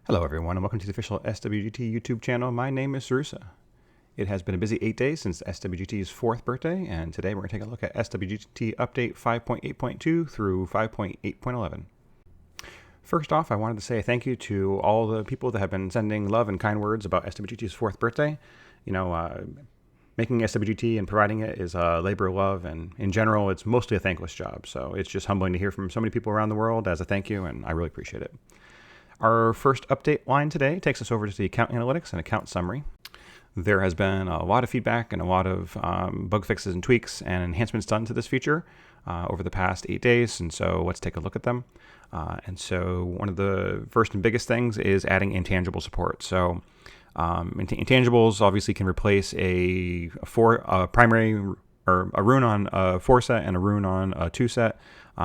Hello everyone and welcome to the official SWGT YouTube channel. My name is Sarusa. It has been a busy 8 days since SWGT's 4th birthday, and today we're going to take a look at SWGT Update 5.8.2 through 5.8.11. First off, I wanted to say thank you to all the people that have been sending love and kind words about SWGT's 4th birthday. Making SWGT and providing it is a labor of love, and in general, it's mostly a thankless job. So it's just humbling to hear from so many people around the world as a thank you, and I really appreciate it. Our first update line today takes us over to the account analytics and account summary. There has been a lot of feedback and a lot of bug fixes and tweaks and enhancements done to this feature over the past 8 days, and so let's take a look at them. And so one of the first and biggest things is adding intangible support. So intangibles obviously can replace a primary or a rune on a 4 set and a rune on a 2 set.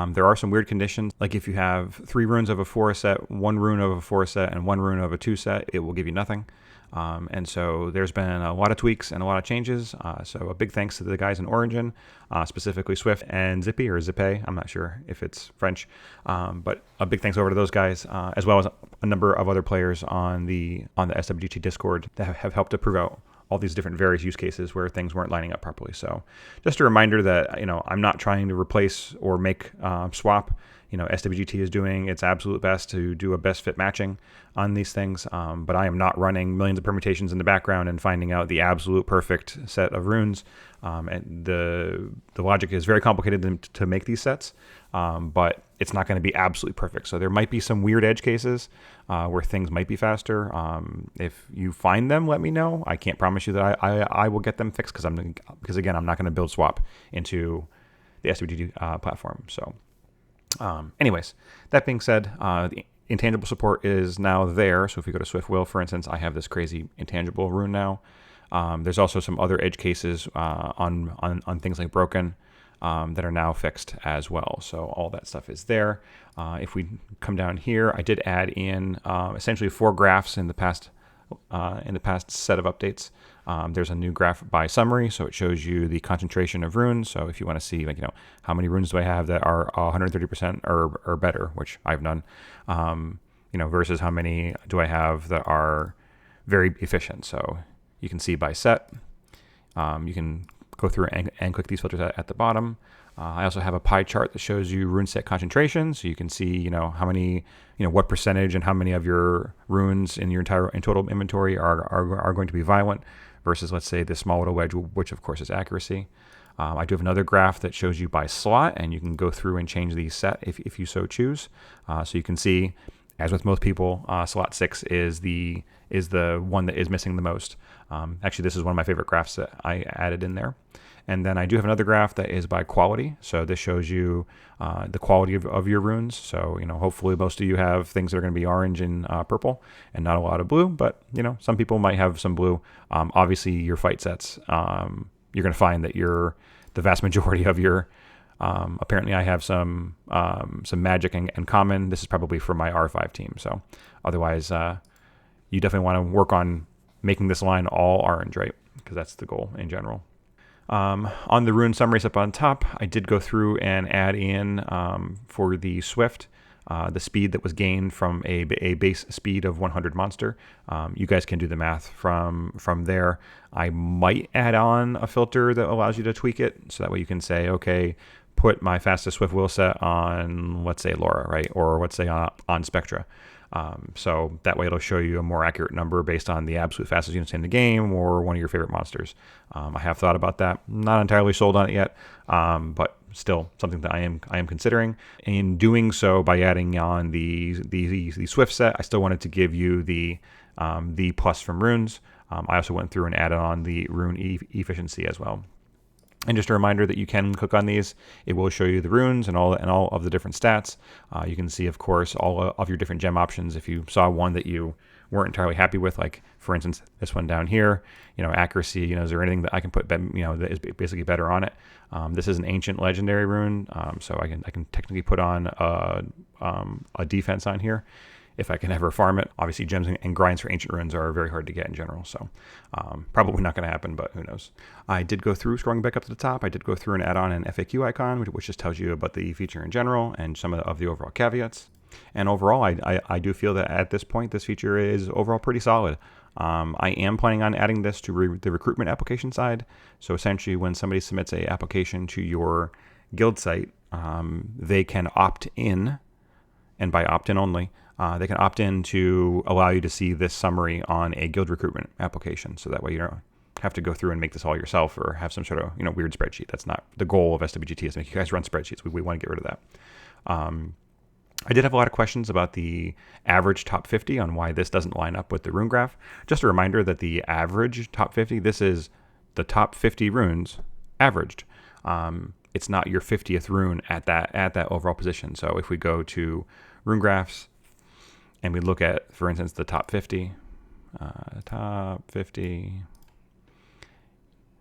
There are some weird conditions, like if you have 3 runes of a 4 set, 1 rune of a 4 set, and 1 rune of a 2 set, it will give you nothing. And so there's been a lot of tweaks and a lot of changes. So a big thanks to the guys in Origin, specifically Swift and Zippy or Zippe. I'm not sure if it's French, but a big thanks over to those guys, as well as a number of other players on the SWGT Discord that have helped to prove out all these different various use cases where things weren't lining up properly. So just a reminder that, I'm not trying to replace or make swap. SWGT is doing its absolute best to do a best fit matching on these things, but I am not running millions of permutations in the background and finding out the absolute perfect set of runes. And the logic is very complicated to make these sets, but it's not going to be absolutely perfect. So there might be some weird edge cases where things might be faster. If you find them, let me know. I can't promise you that I will get them fixed because again, I'm not going to build swap into the SWGT platform. So anyways, that being said, the intangible support is now there. So if we go to Swift Will, for instance, I have this crazy intangible rune now. There's also some other edge cases on things like Broken that are now fixed as well. So all that stuff is there. If we come down here, I did add in essentially 4 graphs in the past set of updates. There's a new graph by summary, so it shows you the concentration of runes. So if you want to see, how many runes do I have that are 130% or better, which I've none, versus how many do I have that are very efficient. So you can see by set. You can go through and click these filters at the bottom. I also have a pie chart that shows you rune set concentration, so you can see, how many, what percentage and how many of your runes in your in total inventory are going to be violent versus, let's say, this small little wedge, which of course is accuracy. I do have another graph that shows you by slot, and you can go through and change these set if you so choose. So you can see, as with most people, slot 6 is the one that is missing the most. Actually, this is one of my favorite graphs that I added in there. And then I do have another graph that is by quality. So this shows you the quality of your runes. So, hopefully most of you have things that are going to be orange and purple and not a lot of blue. But, some people might have some blue. Obviously, your fight sets, you're going to find that the vast majority of your apparently I have some magic and common. This is probably for my R5 team. So otherwise, you definitely want to work on making this line all orange, right? Because that's the goal in general. On the rune summaries up on top, I did go through and add in for the Swift, the speed that was gained from a base speed of 100 monster. You guys can do the math from there. I might add on a filter that allows you to tweak it, so that way you can say, okay, put my fastest Swift Will set on, let's say, Laura, right? Or let's say on Spectra. So that way it'll show you a more accurate number based on the absolute fastest units in the game or one of your favorite monsters. I have thought about that. Not entirely sold on it yet, but still something that I am considering. In doing so, by adding on the Swift set, I still wanted to give you the plus from runes. I also went through and added on the rune efficiency as well. And just a reminder that you can click on these. It will show you the runes and all of the different stats. You can see, of course, all of your different gem options. If you saw one that you weren't entirely happy with, like for instance this one down here, accuracy. Is there anything that I can put, that is basically better on it? This is an ancient legendary rune, so I can technically put on a defense on here if I can ever farm it. Obviously, gems and grinds for ancient runes are very hard to get in general, so probably not going to happen, but who knows. I did go through, scrolling back up to the top, I did go through and add on an FAQ icon, which just tells you about the feature in general and some of the overall caveats. And overall, I do feel that at this point, this feature is overall pretty solid. I am planning on adding this to the recruitment application side. So essentially, when somebody submits a application to your guild site, they can opt in, and by opt-in only, they can opt in to allow you to see this summary on a guild recruitment application. So that way you don't have to go through and make this all yourself or have some sort of weird spreadsheet. That's not the goal of SWGT, is to make you guys run spreadsheets. We want to get rid of that. I did have a lot of questions about the average top 50 on why this doesn't line up with the rune graph. Just a reminder that the average top 50, this is the top 50 runes averaged. It's not your 50th rune at that overall position. So if we go to rune graphs and we look at, for instance, the top 50,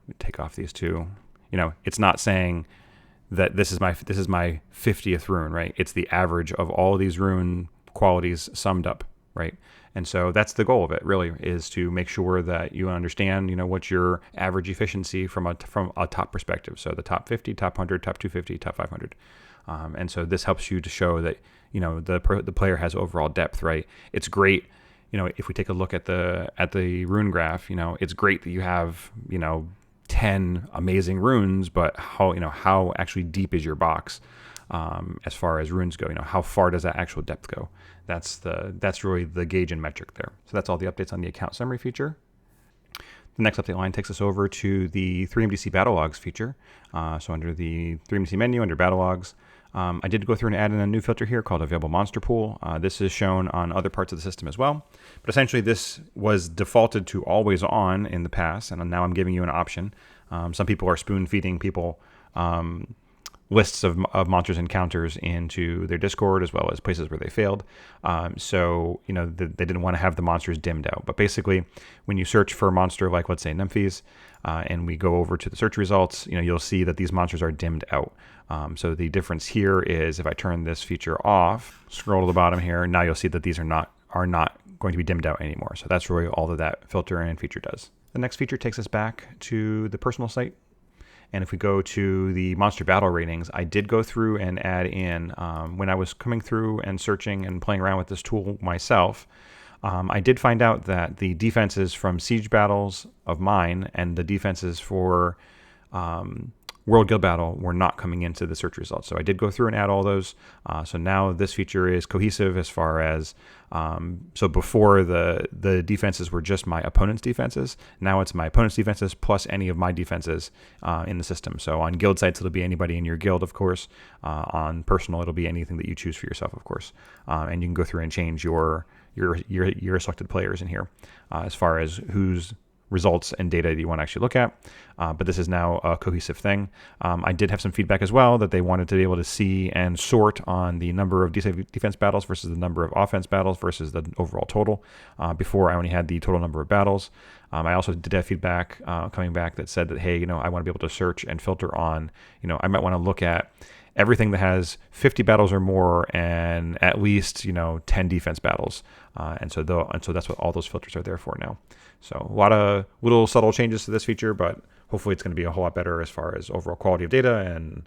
we take off these two. It's not saying that this is my 50th rune, right? It's the average of all of these rune qualities summed up, right? And so that's the goal of it, really, is to make sure that you understand, what's your average efficiency from a top perspective. So the top 50, top 100, top 250, top 500. And so this helps you to show that, the player has overall depth, right? It's great, if we take a look at the rune graph, it's great that you have, 10 amazing runes, but how actually deep is your box as far as runes go? How far does that actual depth go? That's really the gauge and metric there. So that's all the updates on the account summary feature. The next update line takes us over to the 3MDC battle logs feature. So under the 3MDC menu, under battle logs, I did go through and add in a new filter here called available monster pool. This is shown on other parts of the system as well. But essentially this was defaulted to always on in the past, and now I'm giving you an option. Some people are spoon feeding people lists of monsters encounters into their Discord, as well as places where they failed. So they didn't want to have the monsters dimmed out. But basically, when you search for a monster like, let's say, Nymphes, and we go over to the search results, you'll see that these monsters are dimmed out. So the difference here is if I turn this feature off, scroll to the bottom here, now you'll see that these are not going to be dimmed out anymore. So that's really all that filter and feature does. The next feature takes us back to the personal site. And if we go to the monster battle ratings, I did go through and add in, when I was coming through and searching and playing around with this tool myself, I did find out that the defenses from siege battles of mine and the defenses for World Guild Battle were not coming into the search results. So I did go through and add all those. So now this feature is cohesive as far as, so before the defenses were just my opponent's defenses. Now it's my opponent's defenses plus any of my defenses in the system. So on guild sites, it'll be anybody in your guild, of course. On personal, it'll be anything that you choose for yourself, of course. And you can go through and change your selected players in here as far as whose results and data that you want to actually look at. But this is now a cohesive thing. I did have some feedback as well that they wanted to be able to see and sort on the number of defense battles versus the number of offense battles versus the overall total. Before I only had the total number of battles. I also did have feedback coming back that said that, hey, I want to be able to search and filter on, I might want to look at everything that has 50 battles or more and at least 10 defense battles, and so that's what all those filters are there for now. So a lot of little subtle changes to this feature, but hopefully it's going to be a whole lot better as far as overall quality of data and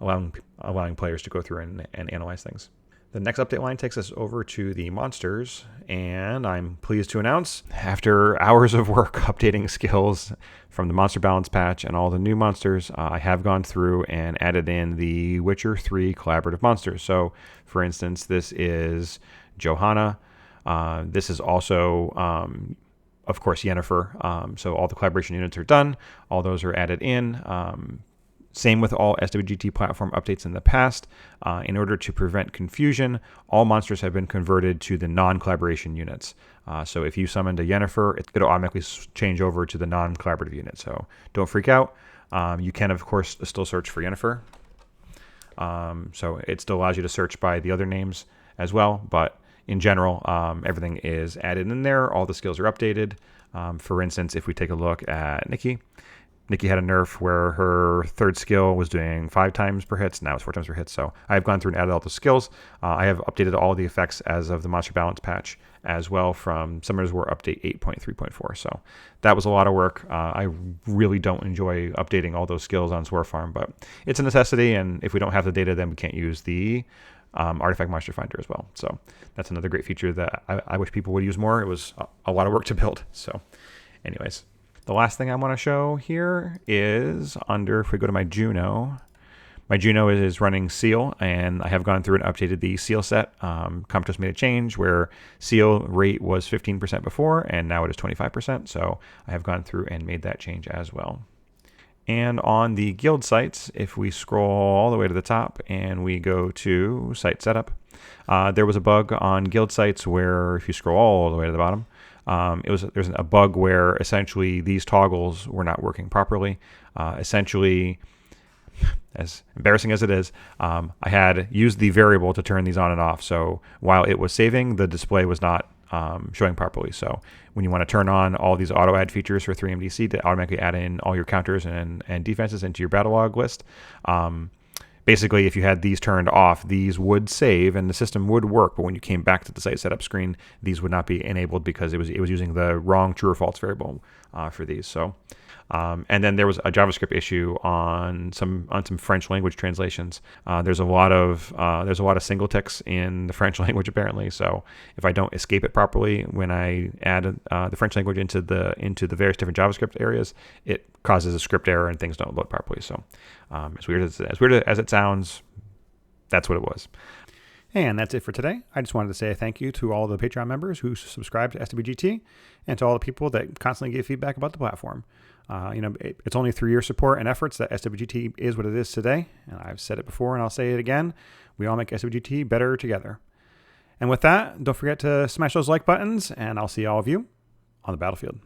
allowing players to go through and analyze things. The next update line takes us over to the monsters, and I'm pleased to announce, after hours of work updating skills from the monster balance patch and all the new monsters, I have gone through and added in the Witcher 3 collaborative monsters. So, for instance, this is Johanna. This is also, of course, Yennefer. So all the collaboration units are done. All those are added in. Same with all SWGT platform updates in the past. In order to prevent confusion, all monsters have been converted to the non-collaboration units. So if you summoned a Yennefer, it's going to automatically change over to the non-collaborative unit. So don't freak out. You can, of course, still search for Yennefer. So it still allows you to search by the other names as well. But in general, everything is added in there. All the skills are updated. For instance, if we take a look at Nikki, Nikki had a nerf where her third skill was doing 5 times per hit. Now it's 4 times per hit. So I've gone through and added all the skills. I have updated all the effects as of the monster balance patch as well from Summer's War update 8.3.4. So that was a lot of work. I really don't enjoy updating all those skills on Swore Farm, but it's a necessity. And if we don't have the data, then we can't use the Artifact Monster Finder as well. So that's another great feature that I wish people would use more. It was a lot of work to build. So anyways. The last thing I want to show here is under, if we go to my Juno is running Seal, and I have gone through and updated the Seal set. Comptos made a change where Seal rate was 15% before, and now it is 25%. So I have gone through and made that change as well. And on the guild sites, if we scroll all the way to the top and we go to site setup, there was a bug on guild sites where if you scroll all the way to the bottom, there's a bug where essentially these toggles were not working properly. Essentially, as embarrassing as it is, I had used the variable to turn these on and off. So while it was saving, the display was not showing properly. So when you want to turn on all these auto add features for 3MDC to automatically add in all your counters and defenses into your battle log list, basically, if you had these turned off, these would save and the system would work. But when you came back to the site setup screen, these would not be enabled because it was using the wrong true or false variable for these. So, and then there was a JavaScript issue on some French language translations. There's a lot of single ticks in the French language apparently. So if I don't escape it properly when I add the French language into the various different JavaScript areas, it causes a script error and things don't load properly. So as weird as it sounds, that's what it was. And that's it for today. I just wanted to say a thank you to all the Patreon members who subscribe to SWGT and to all the people that constantly give feedback about the platform. It's only through your support and efforts that SWGT is what it is today. And I've said it before and I'll say it again. We all make SWGT better together. And with that, don't forget to smash those like buttons and I'll see all of you on the battlefield.